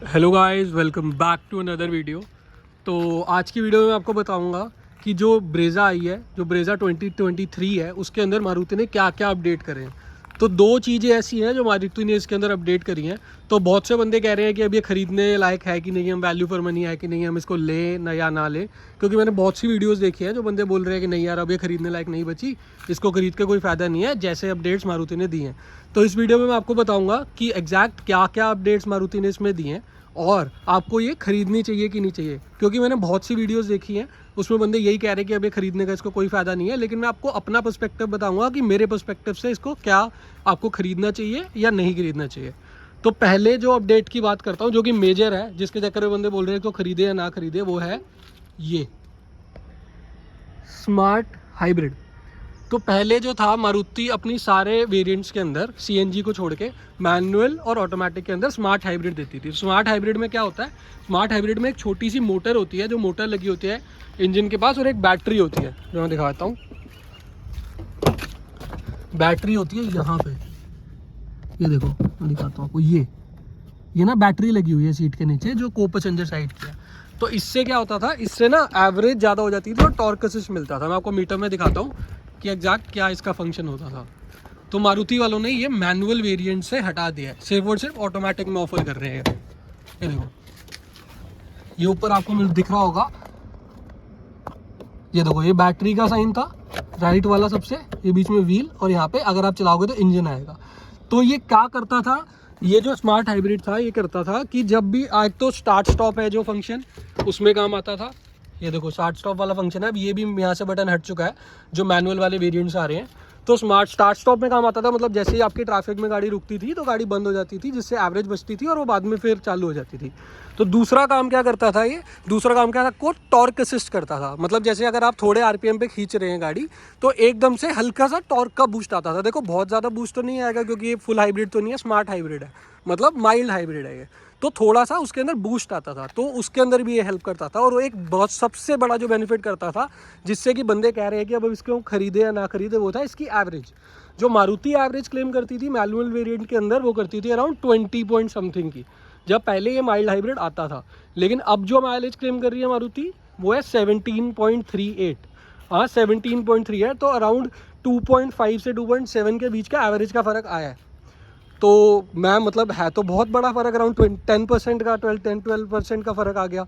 Hello guys, welcome back to another video. तो आज की वीडियो में आपको बताऊंगा कि जो ब्रेज़ा आई है, जो ब्रेज़ा 2023 है, उसके अंदर मारुति ने क्या क्या अपडेट करे हैं। तो दो चीज़ें ऐसी हैं जो मारुति ने इसके अंदर अपडेट करी हैं। तो बहुत से बंदे कह रहे हैं कि अब ये ख़रीदने लायक है कि नहीं, हम वैल्यू फॉर मनी है कि नहीं, हम इसको लें ना या ना लें। क्योंकि मैंने बहुत सी वीडियोस देखी हैं जो बंदे बोल रहे हैं कि नहीं यार, अब ये ख़रीदने लायक नहीं बची, इसको ख़रीद के कोई फ़ायदा नहीं है, जैसे अपडेट्स मारुति ने दी हैं। तो इस वीडियो में मैं आपको बताऊँगा कि एग्जैक्ट क्या क्या अपडेट्स मारुति ने इसमें दी हैं और आपको ये ख़रीदनी चाहिए कि नहीं चाहिए। क्योंकि मैंने बहुत सी वीडियोस देखी हैं, उसमें बंदे यही कह रहे हैं कि अब ये ख़रीदने का इसको कोई फ़ायदा नहीं है। लेकिन मैं आपको अपना पर्सपेक्टिव बताऊंगा कि मेरे पर्सपेक्टिव से इसको क्या आपको ख़रीदना चाहिए या नहीं ख़रीदना चाहिए। तो पहले जो अपडेट की बात करता हूँ, जो कि मेजर है, जिसके चक्कर में बंदे बोल रहे हैं तो ख़रीदे या ना ख़रीदे, वो है ये स्मार्ट हाइब्रिड। तो पहले जो था, मारुति अपनी सारे वेरिएंट्स के अंदर सीएनजी को छोड़ के मैनुअल और ऑटोमेटिक के अंदर स्मार्ट हाइब्रिड देती थी। स्मार्ट हाइब्रिड में क्या होता है, स्मार्ट हाइब्रिड में एक छोटी सी मोटर होती है, जो मोटर लगी होती है इंजन के पास, और एक बैटरी होती है जो मैं दिखाता हूँ। बैटरी होती है यहाँ पे, ये देखो मैं दिखाता हूँ आपको। ये ना बैटरी लगी हुई है सीट के नीचे, जो को पैसेंजर साइड की है। तो इससे क्या होता था, इससे ना एवरेज ज़्यादा हो जाती थी और टॉर्क असिस्ट मिलता था। मैं आपको मीटर में दिखाता हूँ कि एग्जैक्ट क्या इसका फंक्शन होता था। तो मारुति वालों ने ये मैनुअल वेरिएंट से हटा दिया है, सिर्फ और सिर्फ ऑटोमेटिक में ऑफर कर रहे हैं। ये देखो, ये ऊपर आपको दिख रहा होगा, ये देखो, ये बैटरी का साइन था राइट वाला सबसे, ये बीच में व्हील, और यहाँ पे अगर आप चलाओगे तो इंजन आएगा। तो ये क्या करता था, ये जो स्मार्ट हाइब्रिड था, ये करता था कि जब भी आज तो स्टार्ट स्टॉप है जो फंक्शन, उसमें काम आता था। ये देखो स्टार्ट स्टॉप वाला फंक्शन है, अब ये भी यहाँ से बटन हट चुका है, जो मैनुअल वाले वेरिएंट्स आ रहे हैं। तो स्मार्ट स्टार्ट स्टॉप में काम आता था, मतलब जैसे ही आपकी ट्रैफिक में गाड़ी रुकती थी तो गाड़ी बंद हो जाती थी, जिससे एवरेज बचती थी और वो बाद में फिर चालू हो जाती थी। तो दूसरा काम क्या करता था, ये दूसरा काम क्या था, को टॉर्क असिस्ट करता था। मतलब जैसे अगर आप थोड़े आरपीएम पे खींच रहे हैं गाड़ी, तो एकदम से हल्का सा टॉर्क का बूस्ट आता था। देखो बहुत ज़्यादा बूस्ट तो नहीं आएगा, क्योंकि ये फुल हाइब्रिड तो नहीं है, स्मार्ट हाइब्रिड है, मतलब माइल्ड हाइब्रिड है ये। तो थोड़ा सा उसके अंदर बूस्ट आता था, तो उसके अंदर भी ये हेल्प करता था। और वो एक बहुत सबसे बड़ा जो बेनिफिट करता था, जिससे कि बंदे कह रहे हैं कि अब इसको खरीदे या ना खरीदे, वो था इसकी एवरेज। जो मारुति एवरेज क्लेम करती थी मैनुअल वेरिएंट के अंदर, वो करती थी अराउंड 20 पॉइंट समथिंग की, जब पहले ये माइल्ड हाइब्रिड आता था। लेकिन अब जो माइलेज क्लेम कर रही है मारुति, वो है 17.38। हाँ 17.3 है, तो अराउंड 2.5 से 2.7 के बीच का एवरेज का फ़र्क आया है। तो मैं मतलब है तो बहुत बड़ा फ़र्क, अराउंड 10% का 12% का फ़र्क आ गया।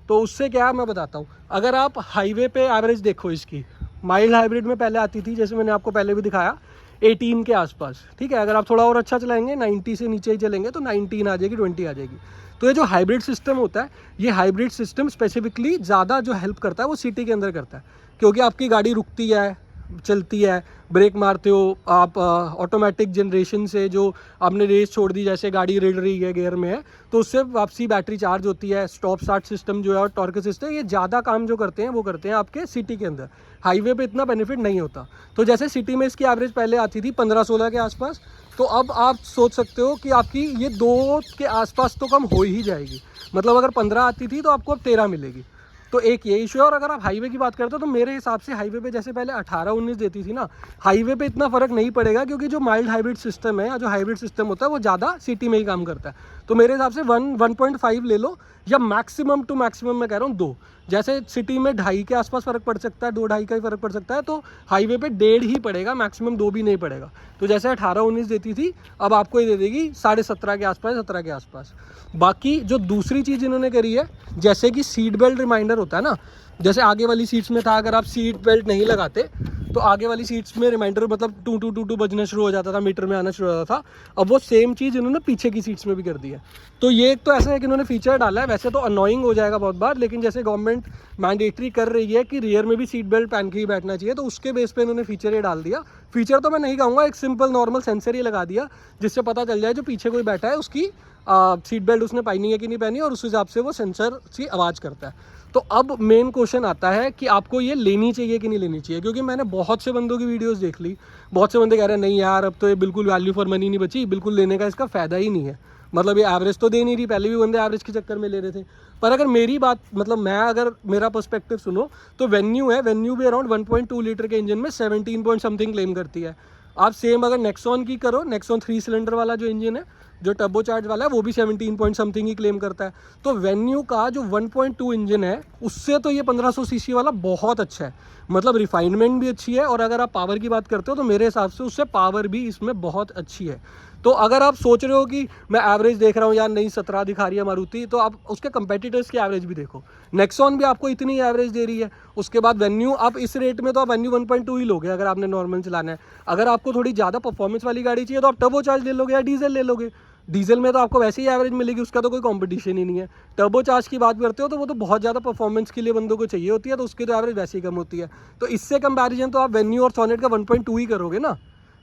तो उससे क्या मैं बताता हूँ, अगर आप हाईवे पे एवरेज देखो इसकी, माइल्ड हाइब्रिड में पहले आती थी, जैसे मैंने आपको पहले भी दिखाया, 18 के आसपास, ठीक है। अगर आप थोड़ा और अच्छा चलाएंगे, 90 से नीचे ही चलेंगे, तो 19 आ जाएगी, 20 आ जाएगी। तो ये जो हाइब्रिड सिस्टम होता है, ये हाइब्रिड सिस्टम स्पेसिफिकली ज़्यादा जो हेल्प करता है वो सिटी के अंदर करता है, क्योंकि आपकी गाड़ी रुकती है, चलती है, ब्रेक मारते हो आप, ऑटोमेटिक जनरेशन से जो आपने रेस छोड़ दी, जैसे गाड़ी रेड रही है, गियर में है, तो उससे वापसी बैटरी चार्ज होती है। स्टॉप स्टार्ट सिस्टम जो है और टॉर्क सिस्टम, ये ज़्यादा काम जो करते हैं वो करते हैं आपके सिटी के अंदर। हाईवे पे इतना बेनिफिट नहीं होता। तो जैसे सिटी में इसकी एवरेज पहले आती थी 15-16 के आसपास, तो अब आप सोच सकते हो कि आपकी ये 2 के आसपास तो कम हो ही जाएगी। मतलब अगर 15 आती थी तो आपको अब 13 मिलेगी। तो एक ये इशू है। और अगर आप हाईवे की बात करते हो, तो मेरे हिसाब से हाईवे पे जैसे पहले 18-19 देती थी ना, हाईवे पे इतना फ़र्क नहीं पड़ेगा, क्योंकि जो माइल्ड हाइब्रिड सिस्टम है या जो हाइब्रिड सिस्टम होता है, वो ज़्यादा सिटी में ही काम करता है। तो मेरे हिसाब से 1.5 ले लो, या मैक्सिमम टू मैक्सिमम मैं कह रहा हूँ 2। जैसे सिटी में 2.5 के आसपास फ़र्क पड़ सकता है, 2-2.5 का ही फ़र्क पड़ सकता है, तो हाईवे पे 1.5 ही पड़ेगा, मैक्सिमम 2 भी नहीं पड़ेगा। तो जैसे 18-19 देती थी, अब आपको ये दे देगी 17.5 के आसपास, 17 के आसपास। बाकी जो दूसरी चीज़ इन्होंने करी है, जैसे कि सीट बेल्ट रिमाइंडर होता है ना, जैसे आगे वाली सीट्स में था, अगर आप सीट बेल्ट नहीं लगाते तो आगे वाली सीट्स में रिमाइंडर मतलब टू टू टू टू बजना शुरू हो जाता था, मीटर में आना शुरू हो जाता था। अब वो सेम चीज़ इन्होंने पीछे की सीट्स में भी कर दी है। तो ये एक तो ऐसा है कि इन्होंने फीचर डाला है, वैसे तो अनोइंग हो जाएगा बहुत बार, लेकिन जैसे गवर्नमेंट मैंडेटरी कर रही है कि रियर में भी सीट बेल्ट पहन के ही बैठना चाहिए, तो उसके बेस पे इन्होंने फीचर ये डाल दिया। फीचर तो मैं नहीं कहूँगा, एक सिंपल नॉर्मल सेंसर ही लगा दिया, जिससे पता चल जाए जो पीछे कोई बैठा है उसकी सीट बेल्ट उसने पहनी है कि नहीं पहनी, और उस हिसाब से वो सेंसर की आवाज़ करता है। तो अब मेन क्वेश्चन आता है कि आपको ये लेनी चाहिए कि नहीं लेनी चाहिए, क्योंकि मैंने बहुत से बंदों की वीडियोस देख ली, बहुत से बंदे कह रहे हैं नहीं यार, अब तो ये बिल्कुल वैल्यू फॉर मनी नहीं बची, बिल्कुल लेने का इसका फ़ायदा ही नहीं है। मतलब ये एवरेज तो दे नहीं रही, पहले भी बंदे एवरेज के चक्कर में ले रहे थे। पर अगर मेरी बात, मतलब मैं अगर मेरा पर्सपेक्टिव सुनो, तो वेन्यू है, वेन्यू भी अराउंड 1.2 लीटर के इंजन में 17 पॉइंट समथिंग क्लेम करती है। आप सेम अगर नेक्सॉन की करो, नेक्सॉन 3 सिलेंडर वाला जो इंजन है, जो टर्बो चार्ज वाला है वो भी 17 पॉइंट समथिंग ही क्लेम करता है। तो वेन्यू का जो 1.2 इंजन है उससे तो ये 1500 सीसी वाला बहुत अच्छा है, मतलब रिफाइनमेंट भी अच्छी है, और अगर आप पावर की बात करते हो तो मेरे हिसाब से उससे पावर भी इसमें बहुत अच्छी है। तो अगर आप सोच रहे हो कि मैं एवरेज देख रहा हूँ यार नहीं 17 दिखा रही है मारुति, तो आप उसके कंपेटिटर्स की एवरेज भी देखो। नेक्सॉन भी आपको इतनी एवरेज दे रही है, उसके बाद वेन्यू आप इस रेट में तो आप वेन्यू 1.2 ही लोगे अगर आपने नॉर्मल चलाना है। अगर आपको थोड़ी ज़्यादा परफॉर्मेंस वाली गाड़ी चाहिए तो आप टर्बो चार्ज ले लोगे या डीजल ले लोगे। डीजल में तो आपको वैसे ही एवरेज मिलेगी, उसका तो कोई कंपटीशन ही नहीं है। टर्बो चार्ज की बात करते हो तो वो तो बहुत ज़्यादा परफॉर्मेंस के लिए बंदों को चाहिए होती है, तो उसकी तो एवरेज वैसे ही कम होती है। तो इससे कंपैरिजन तो आप वेन्यू और सोनेट का 1.2 ही करोगे ना।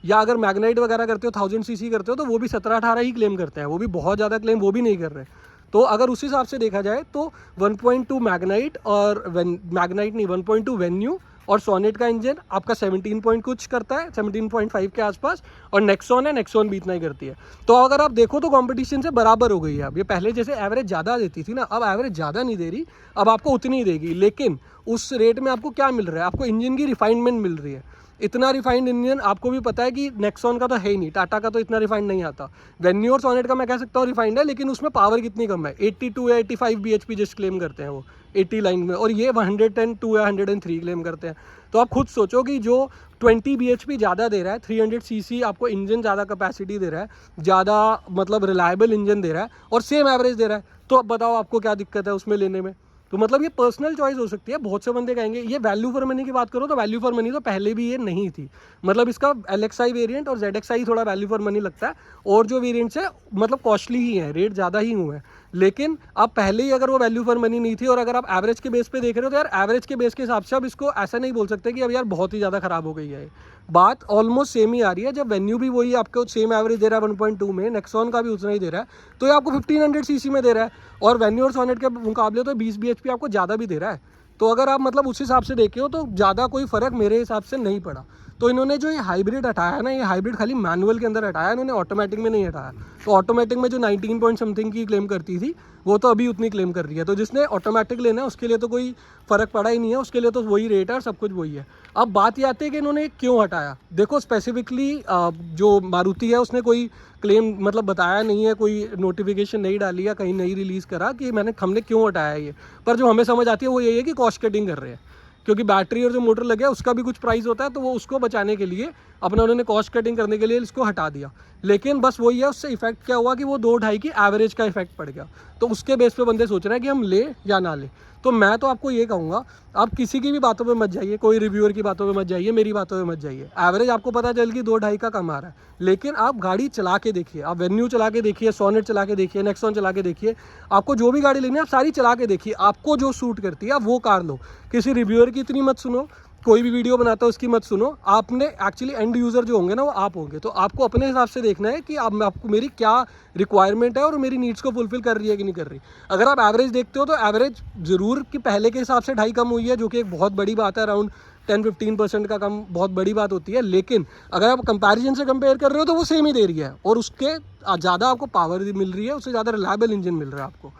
या अगर मैग्नाइट वगैरह करते हो 1000 सीसी करते हो तो वो भी 17-18 ही क्लेम करते हैं, वो भी बहुत ज़्यादा क्लेम वो भी नहीं कर रहे। तो अगर उस हिसाब से देखा जाए तो 1.2 मैग्नाइट और मैग्नाइट नहीं 1.2 वेन्यू और सोनेट का इंजन आपका 17 पॉइंट कुछ करता है, 17.5 के आसपास, और नेक्सॉन है, नेक्सॉन भी इतना ही करती है। तो अगर आप देखो तो कंपटीशन से बराबर हो गई है अब। ये पहले जैसे एवरेज ज़्यादा देती थी ना, अब एवरेज ज़्यादा नहीं दे रही, अब आपको उतनी ही देगी। लेकिन उस रेट में आपको क्या मिल रहा है, आपको इंजन की रिफाइनमेंट मिल रही है। इतना रिफाइंड इंजन आपको भी पता है कि नेक्सॉन का तो है ही नहीं, टाटा का तो इतना रिफाइंड नहीं आता। वेन्यू और सोनेट का मैं कह सकता हूँ रिफाइंड है, लेकिन उसमें पावर कितनी कम है, 82 या 85 bhp जिस क्लेम करते हैं वो 80 लाइन में, और ये 102 या 103 क्लेम करते हैं। तो आप खुद सोचो कि जो 20 bhp ज़्यादा दे रहा है, 300 cc आपको इंजन ज़्यादा कैपेसिटी दे रहा है, ज़्यादा मतलब रिलायबल इंजन दे रहा है, और सेम एवरेज दे रहा है, तो अब बताओ आपको क्या दिक्कत है उसमें लेने में। तो मतलब ये पर्सनल चॉइस हो सकती है। बहुत से बंदे कहेंगे, ये वैल्यू फॉर मनी की बात करो तो वैल्यू फॉर मनी तो पहले भी ये नहीं थी, मतलब इसका LXi वेरिएंट और ZXi थोड़ा वैल्यू फॉर मनी लगता है, और जो वेरिएंट्स है मतलब कॉस्टली ही है, रेट ज़्यादा ही हुए हैं। लेकिन अब पहले ही अगर वो वैल्यू फॉर मनी नहीं थी, और अगर आप एवरेज के बेस पे देख रहे हो तो यार एवरेज के बेस के हिसाब से अब इसको ऐसा नहीं बोल सकते कि अब यार बहुत ही ज़्यादा ख़राब हो गई है। बात ऑलमोस्ट सेम ही आ रही है, जब वेन्यू भी वही आपको सेम एवरेज दे रहा है 1.2 में, नेक्सॉन का भी उतना ही दे रहा है, तो ये आपको 1500 सीसी में दे रहा है, और वेन्यू और सोनेट के मुकाबले तो 20 bhp आपको ज़्यादा भी दे रहा है। तो अगर आप मतलब उस हिसाब से देखे हो तो ज़्यादा कोई फ़र्क मेरे हिसाब से नहीं पड़ा। तो इन्होंने जो ये हाइब्रिड हटाया है ना, ये हाइब्रिड खाली मैनुअल के अंदर हटाया, इन्होंने ऑटोमेटिक में नहीं हटाया। तो ऑटोमेटिक में जो 19 पॉइंट समथिंग की क्लेम करती थी वो तो अभी उतनी क्लेम कर रही है। तो जिसने ऑटोमेटिक लेना है उसके लिए तो कोई फ़र्क पड़ा ही नहीं है, उसके लिए तो वही रेट है और सब कुछ वही है। अब बात ये आती है कि इन्होंने क्यों हटाया। देखो स्पेसिफिकली जो मारुति है उसने कोई क्लेम मतलब बताया नहीं है, कोई नोटिफिकेशन नहीं डाली है, कहीं नहीं रिलीज़ करा कि हमने क्यों हटाया ये। पर जो हमें समझ आती है वो यही है कि कॉस्ट कटिंग कर रहे हैं, क्योंकि बैटरी और जो मोटर लगे उसका भी कुछ प्राइस होता है, तो वो उसको बचाने के लिए अपना उन्होंने कॉस्ट कटिंग करने के लिए इसको हटा दिया। लेकिन बस वही है, उससे इफेक्ट क्या हुआ कि वो 2-2.5 की एवरेज का इफेक्ट पड़ गया। तो उसके बेस पे बंदे सोच रहे हैं कि हम ले या ना ले। तो मैं तो आपको ये कहूँगा, आप किसी की भी बातों पे मत जाइए, कोई रिव्यूअर की बातों पे मत जाइए, मेरी बातों पे मत जाइए। एवरेज आपको पता चल कि 2-2.5 का कम आ रहा है, लेकिन आप गाड़ी चला के देखिए, आप वेन्यू चला के देखिए, सोनेट चला के देखिए, नेक्सॉन चला के देखिए, आपको जो भी गाड़ी लेनी है आप सारी चला के देखिए, आपको जो सूट करती है आप वो कार लो। किसी रिव्यूअर की इतनी मत सुनो, कोई भी वीडियो बनाता है उसकी मत सुनो। आपने एक्चुअली एंड यूज़र जो होंगे ना वो आप होंगे, तो आपको अपने हिसाब से देखना है कि आपको मेरी क्या रिक्वायरमेंट है और मेरी नीड्स को फुलफिल कर रही है कि नहीं कर रही। अगर आप एवरेज देखते हो तो एवरेज ज़रूर कि पहले के हिसाब से 2.5 कम हुई है, जो कि एक बहुत बड़ी बात है, अराउंड 10-15% का कम बहुत बड़ी बात होती है। लेकिन अगर आप कंपैरिजन से कंपेयर कर रहे हो तो वो सेम ही दे रही है, और उसके ज़्यादा आपको पावर मिल रही है, उससे ज़्यादा रिलायबल इंजन मिल रहा है आपको।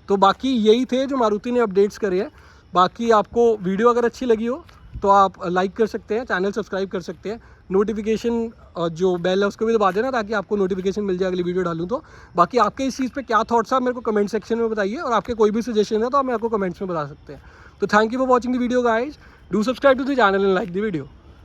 तो बाकी यही थे जो मारुति ने अपडेट्स करे हैं। बाकी आपको वीडियो अगर अच्छी लगी हो तो आप लाइक कर सकते हैं, चैनल सब्सक्राइब कर सकते हैं, नोटिफिकेशन जो बेल है उसको भी दबा देना ताकि आपको नोटिफिकेशन मिल जाए अगली वीडियो डालूँ तो। बाकी आपके इस चीज़ पे क्या थॉट्स हैं मेरे को कमेंट सेक्शन में बताइए, और आपके कोई भी सजेशन है तो आप मेरे को कमेंट्स में बता सकते हैं। तो thank you for watching the video guys, do subscribe to the channel and like the video.